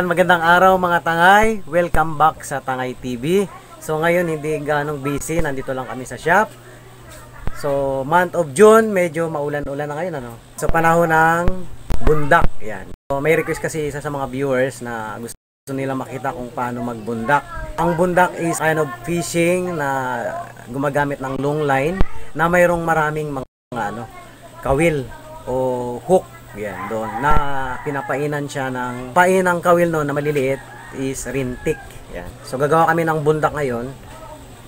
Ayan, magandang araw mga tangay. Welcome back sa Tangay TV. So ngayon hindi ganong busy, nandito lang kami sa shop. So month of June, medyo maulan-ulan na ngayon ano. So panahon ng bundak. Ayan. So may request kasi isa sa mga viewers na gusto nila makita kung paano magbundak. Ang bundak is kind of fishing na gumagamit ng long line na mayroong maraming mga kawil o hook. Yan, doon na pinapainan siya ng painang kawil no na maliliit is rintik. Yan. So gagawa kami ng bundak ngayon.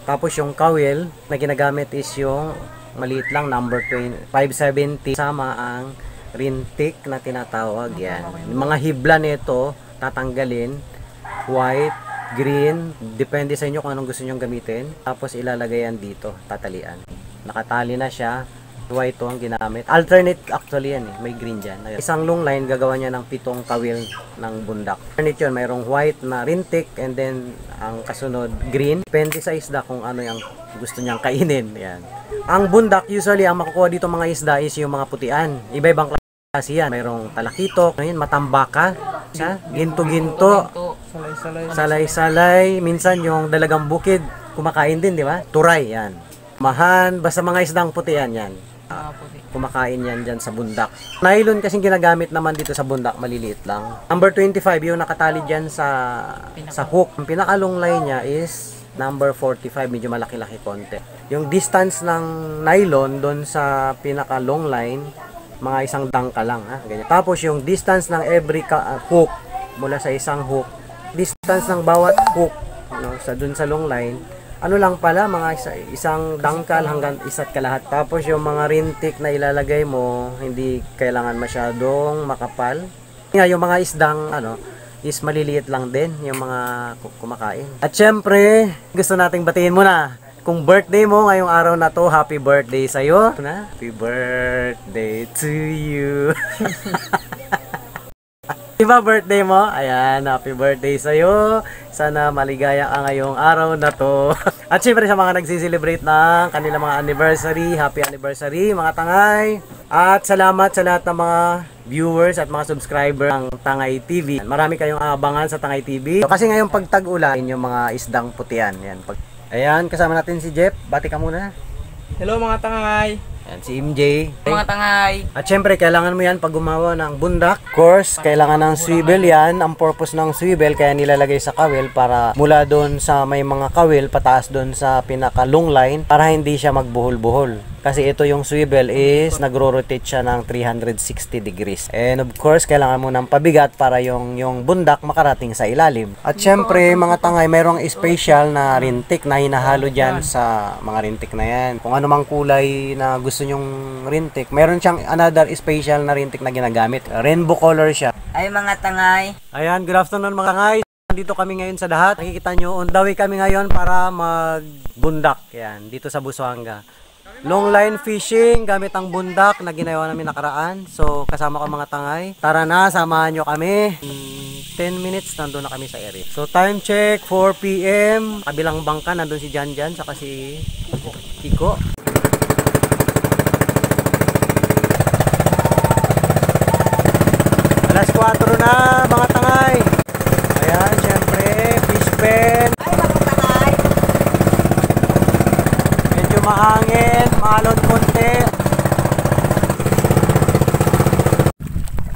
Tapos yung kawil na ginagamit is yung maliit lang number 570 sama ang rintik na tinatawag. Yan. Yung mga hibla nito tatanggalin, white, green, depende sa inyo kung anong gusto niyo gamitin. Tapos ilalagay yan dito, tatalian. Nakatali na siya. White to ang ginamit. Alternate actually yan eh. May green dyan. Isang long line gagawa niya ng 7 kawil ng bundak. Alternate yun. Mayroong white na rintik and then ang kasunod green. Depende sa isda kung ano yung gusto niyang kainin. Yan. Ang bundak usually ang makukuha dito mga isda is yung mga putian. Iba-ibang klase yan. Mayroong talakitok, matambaka, ginto-ginto, salay-salay. Minsan yung dalagang bukid kumakain din, di ba? Turay yan. Mahan, basta mga isdang putian yan. Kumakain yan dyan sa bundak. Nylon kasing ginagamit naman dito sa bundak, maliliit lang. Number 25 yung nakatali dyan sa hook. Ang pinaka-long line niya is number 45, medyo malaki-laki konti. Yung distance ng nylon doon sa pinaka-long line, mga isang dangka lang. Ha? Ganyan. Tapos yung distance ng every hook, mula sa isang hook, distance ng bawat hook doon sa long line, ano lang pala, mga isang dangkal hanggang isa't kalahat. Tapos yung mga rintik na ilalagay mo, hindi kailangan masyadong makapal. Yung mga isdang is maliliit lang din yung mga kumakain. At syempre, gusto nating batiin muna. Kung birthday mo ngayong araw na to, happy birthday sa'yo. Happy birthday to you. Diba birthday mo? Ayan, happy birthday sa'yo. Sana maligaya ka ngayong araw na to. At syempre sa mga nagsiselebrate ng kanilang mga anniversary, happy anniversary mga tangay. At salamat sa lahat ng mga viewers at mga subscriber ng Tangay TV. Marami kayong abangan sa Tangay TV. Kasi ngayong pagtag-ulan, yung mga isdang putian. Ayan, kasama natin si Jeff. Bati ka muna. Hello mga tangay. Ayan, si MJ. Mga tangay. At syempre, kailangan mo yan pag gumawa ng bundak. Of course, kailangan ng swivel yan. Ang purpose ng swivel, kaya nilalagay sa kawil para mula doon sa may mga kawil, pataas doon sa pinaka-long line para hindi siya magbuhol-buhol. Kasi ito yung swivel is nagro-rotate siya ng 360 degrees. And of course, kailangan mo ng pabigat para yung bundak makarating sa ilalim. At syempre, mga tangay, mayroong special na rintik na hinahalo dyan sa mga rintik na yan. Kung ano mang kulay na gusto nyong rintik, meron siyang another special na rintik na ginagamit. Rainbow color siya. Ay mga tangay. Ayan, good afternoon mga tangay. Dito kami ngayon sa dahat. Nakikita nyo, on the way kami ngayon para magbundak. Yan, dito sa Busuanga. Long line fishing gamit ang bundak na ginawa namin nakaraan. So kasama ko mga tangay. Tara na, samahan nyo kami. 10 minutes nandun na kami sa area. So time check 4 PM. Kabilang bangka nandun si Janjan saka si Kiko. Alas 4 na mga tangay. Ayan, syempre fish pen. Ay mga tangay. Medyo mahangin, maalon konti.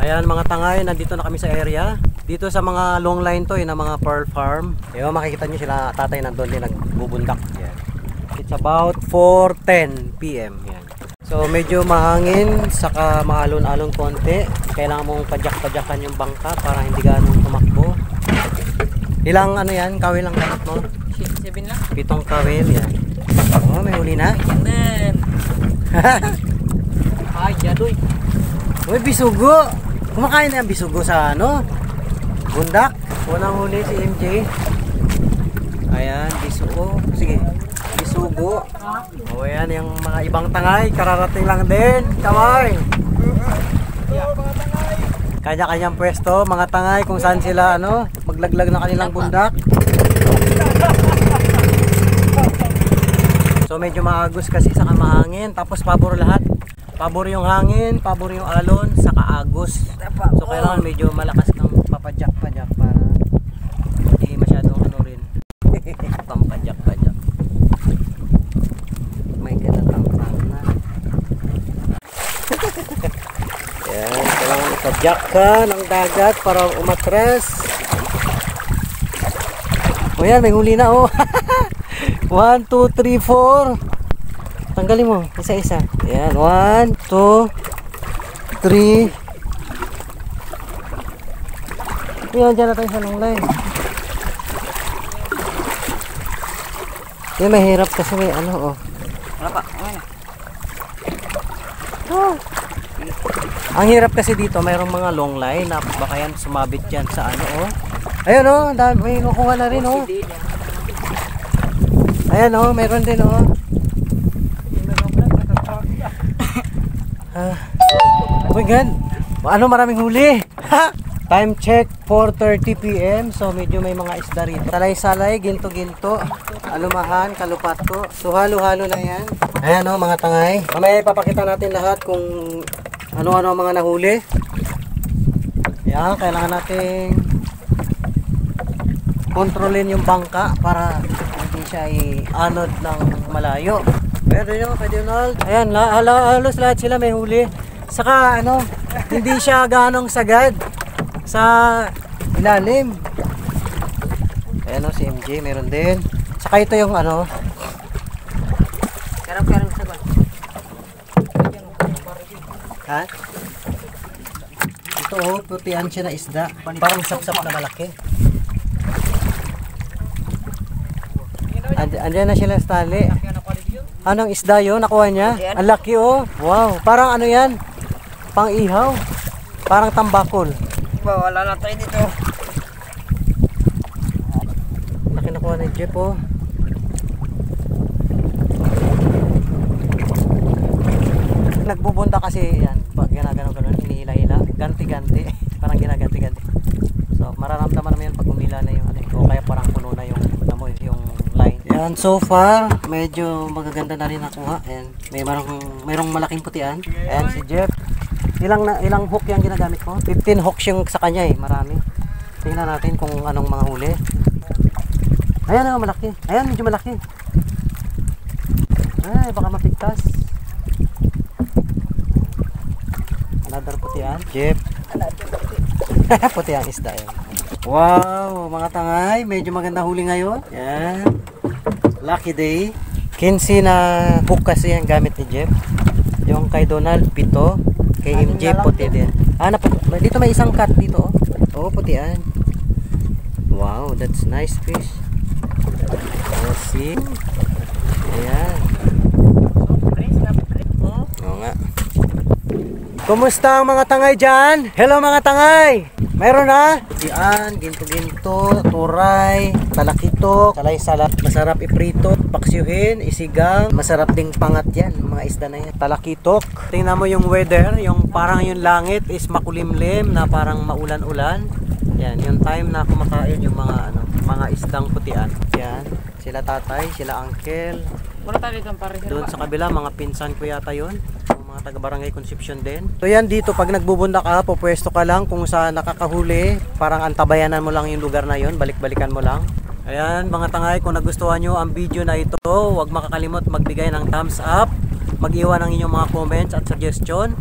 Ayan mga tangay, nandito na kami sa area. Dito sa mga long line to na mga pearl farm. Ayan, makikita nyo sila tatay nandun din nagbubundak. Ayan. It's about 4:10 PM. Ayan. So medyo mahangin, saka maalon-alon konti. Kailangan mong padyak-padyakan yung bangka para hindi ganun tumakbo. Ilang yan, kawil lang gamit mo? 7 lang. 7 kawil, yan. Oh, may huli na. Yan. Ay, yadoy. Uy, bisugo. Kumakain na yung bisugo sa bundak. Unang huli si MJ. Ayan, bisugo. Sige, bisugo. O, ayan yung mga ibang tangay. Kararating lang din. Kamay. Kanya-kanyang pwesto, mga tangay, kung saan sila maglaglag ng kanilang bundak. So medyo maagos kasi saka mahangin, tapos pabor lahat. Pabor yung hangin, pabor yung alon, saka agos. So kailangan medyo malakas kang papadyak-padyak para pampajak-pajak. May kinatang-tang na. Yan, kailangan itajak ka ng dagat para umatras. O yan, may huli na oh. 1, 2, 3, 4. Tanggalin mo, isa-isa. Yan, 1, 2, 3. Yan, dyan na tayo sa long line. Yan, mahirap kasi may ano, oh. Wala pa. Ano? Oh. Ang hirap kasi dito, mayroong mga long line na baka yan sumabit dyan sa ano, oh. Ayun, oh, may kukuha na rin, oh. Ayan, oh, mayroon din, oh. Oh my God. Ano, maraming huli. Ha? Time check, 4:30 PM. So medyo may mga isda rito. Salay-salay, ginto-ginto, alumahan, kalupato. So halo-halo na yan. Ayan o, mga tangay. Mamaya ipapakita natin lahat kung ano-ano ang mga nahuli. Yan, kailangan natin kontrolin yung bangka para hindi siya i-anod ng malayo. Pwede nyo, pwede nyo. Ayan, halos lahat sila may huli. Saka ano, hindi siya ganong sagad sa ilalim. Ayan o, si MJ meron din. Saka ito yung ano, Karang-karang sa ba? ha? Ito o, putian siya na isda. Parang sapsap na malaki. Andiyan na sila sa tali. Anong isda yun? Nakuha niya? Ang laki oh. Wow. Parang ano yan? Pang ihaw. Parang tambakol. Wala na tayo dito. Laki nakuha ni Jeff oh. Nagbubunta kasi yan. Pag ginagano-ganon, hinihila-hila. Ganti-ganti. Parang ginaganti-ganti. So mararamdaman naman yan pag umila na yung ano. O kaya parang puno na yung amoy, yung line. Yan, so far medyo magaganda na rin nakuha. And mayroong malaking putian. And si Jeff, ilang hook yung ginagamit mo? 15 hooks yung sa kanya eh, marami. Tingnan natin kung anong mga huli. Ayan oh, malaki. Ayan, medyo malaki. Ay, baka mapigtas. Another putian. Jeff. Putian isda yun. Wow, mga tangay, medyo maganda huli ngayon. Yan. Lucky day. 15 na hook kasi yung gamit ni Jeff. Yung kay Donald, 7. Kay MJ, puti din. Dito may isang cut dito. Oh, putian. Wow, that's nice fish. Oh, see? Ayan. Oo nga. Kumusta ang mga tangay dyan? Hello mga tangay! Mayroon na? Diyan, ginto-ginto, turay, talakitok, salay-salap. Masarap iprito, paksiuhin, isigang. Masarap ding pangat yan, mga isda na yan. Talakitok. Tingnan mo yung weather, yung parang yung langit is makulimlim na parang maulan-ulan. Yan, yung time na kumakain yung mga isdang putian. Yan, sila tatay, sila uncle. Wala tayo dito pare. Doon sa kabila, mga pinsan ko yata yun. Mga taga Barangay Concepcion din. So yan dito, pag nagbubunda ka, pupwesto ka lang kung saan nakakahuli. Parang antabayanan mo lang yung lugar na yun, balik-balikan mo lang. Ayan mga tangay, kung nagustuhan nyo ang video na ito, huwag makakalimot magbigay ng thumbs up, mag-iwan ng inyong mga comments at suggestion.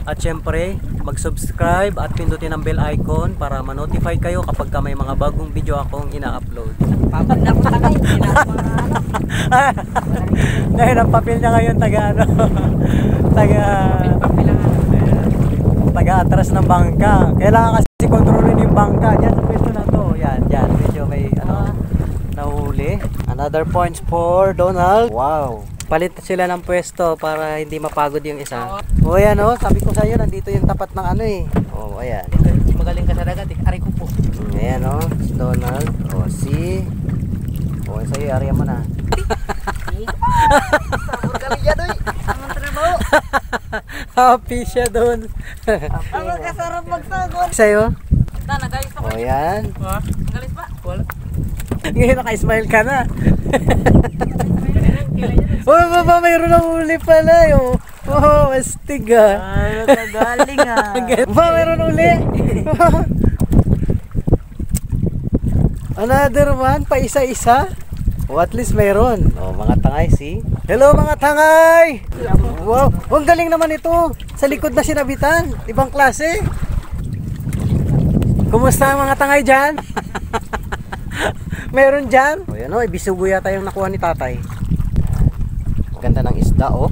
At syempre, mag-subscribe at pindutin ang bell icon para ma-notify kayo kapag may mga bagong video akong ina-upload. Papag na po tagay. Dahil ang papel niya ngayon taga-atras ng bangka. Kailangan kasi kontrolin yung bangka. Diyan sa pwesto na to. Yan. Medyo may nahuli. Another points for Donald. Wow. Palit sila ng pwesto para hindi mapagod yung isa. O ayan o, sabi ko sa iyo, nandito yung tapat ng ano eh. O ayan. Magaling ka sa dagat, aray ko po. Ayan o, Donald. O si. O sa'yo, area mo na. Happy siya doon. Ang kasarap magsagot. Sa'yo? Nagayos pa O yan. Nagalis pa? Wala. Ngayon naka-smile ka na. Oh, baba, mayroon ng huli pala. Oh, astig ah. Galing ah. Baba, mayroon uli. Another one, pa isa-isa. O at least meron. O mga tangay, see? Hello mga tangay! Wow, ang galing naman ito. Sa likod na sinabitan. Ibang klase. Kumusta ang mga tangay dyan? Meron dyan? O yan o, ibisugo yata yung nakuha ni tatay. Ganda ng isda o.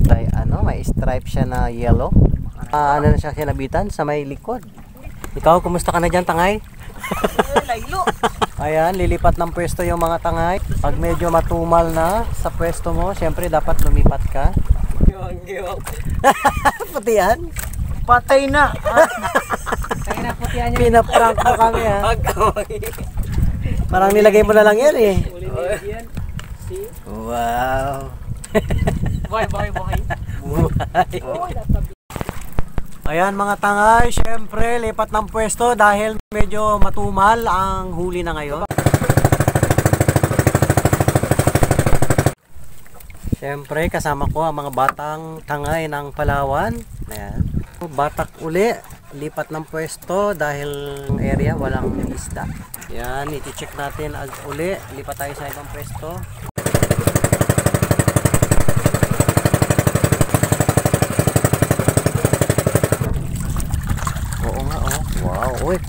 Tay, ano, may stripe siya na yellow. Ano na siya sinabitan sa may likod. Ikaw, kumusta ka na dyan tangay? Laylo. Ayan, lilipat ng pwesto yung mga tangay. Pag medyo matumal na sa pwesto mo, syempre dapat lumipat ka. Putihan? Patay na. Patay na putihan niya. Pinaprank mo kami ha. Parang nilagay mo na lang yan eh. Wow. Buhay. Ayan mga tangay, syempre lipat ng pwesto dahil medyo matumal ang huli na ngayon. Syempre kasama ko ang mga batang tangay ng Palawan. Ayan. Batak uli, lipat ng pwesto dahil area walang isda. Ayan, iti-check natin uli, lipat tayo sa ibang pwesto. Uy,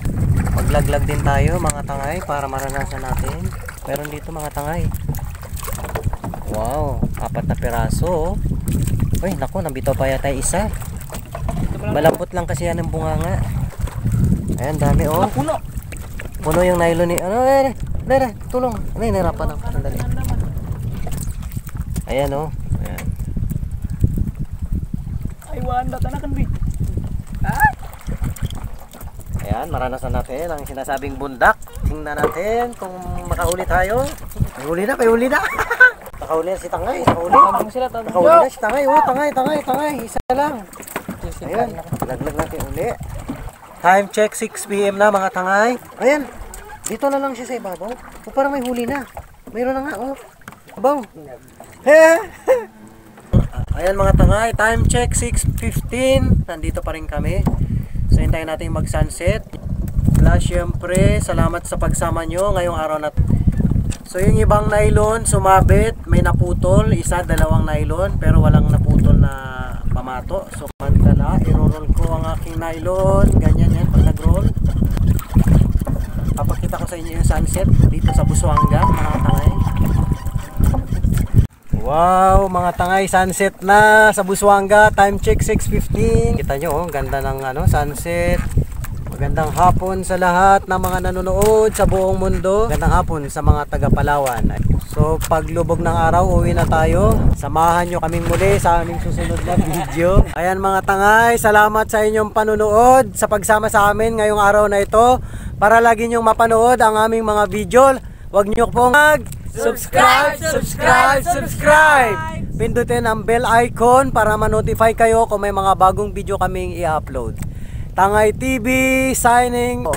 maglaglag din tayo mga tangay para maranasan natin. Meron dito mga tangay. Wow, 4 na piraso. Uy, naku, nabitaw pa yata isa. Malambot lang kasi yan ang bunganga. Ayan, dami oh. Puno. Puno yung nylon ni... Ano, tulong. Ano, nahirapan ako. Sandali. Ayan oh. Ayan. Ay, wanda, tanakan bi. Ayan, maranasan natin ang sinasabing bundak. Tingnan natin kung makahuli tayo. May huli na. Nakahuli na si Tangay. Nakahuli na si Tangay. Oh, Tangay. Isa lang. Ayan, laglag natin uli. Time check, 6 PM na mga Tangay. Ayan, dito na lang siya sa ibabaw. O parang may huli na. Mayroon na nga, oh. Abaw. Ayan mga Tangay, time check, 6:15. Nandito pa rin kami. So hintayin natin mag-sunset. Plus syempre, salamat sa pagsama nyo ngayong araw na. So yung ibang nylon sumabit, may naputol, isa, 2 nylon, pero walang naputol na pamato. So pagkala, i-roll ko ang aking nylon, ganyan yan pag nag-roll. Papakita ko sa inyo yung sunset dito sa Busuanga, mga tangay. Wow, mga tangay, sunset na sa Busuanga. Time check 6:15. Kita nyo, oh, ganda ng sunset. Magandang hapon sa lahat ng mga nanonood sa buong mundo. Magandang hapon sa mga taga Palawan. So, paglubog ng araw, uwi na tayo. Samahan nyo kaming muli sa aming susunod na video. Ayan mga tangay, salamat sa inyong panunood, sa pagsama sa amin ngayong araw na ito. Para lagi nyong mapanood ang aming mga video, huwag nyo pong subscribe! Pindutin ang bell icon para ma-notify kayo kung may mga bagong video kaming i-upload. Tangay TV signing.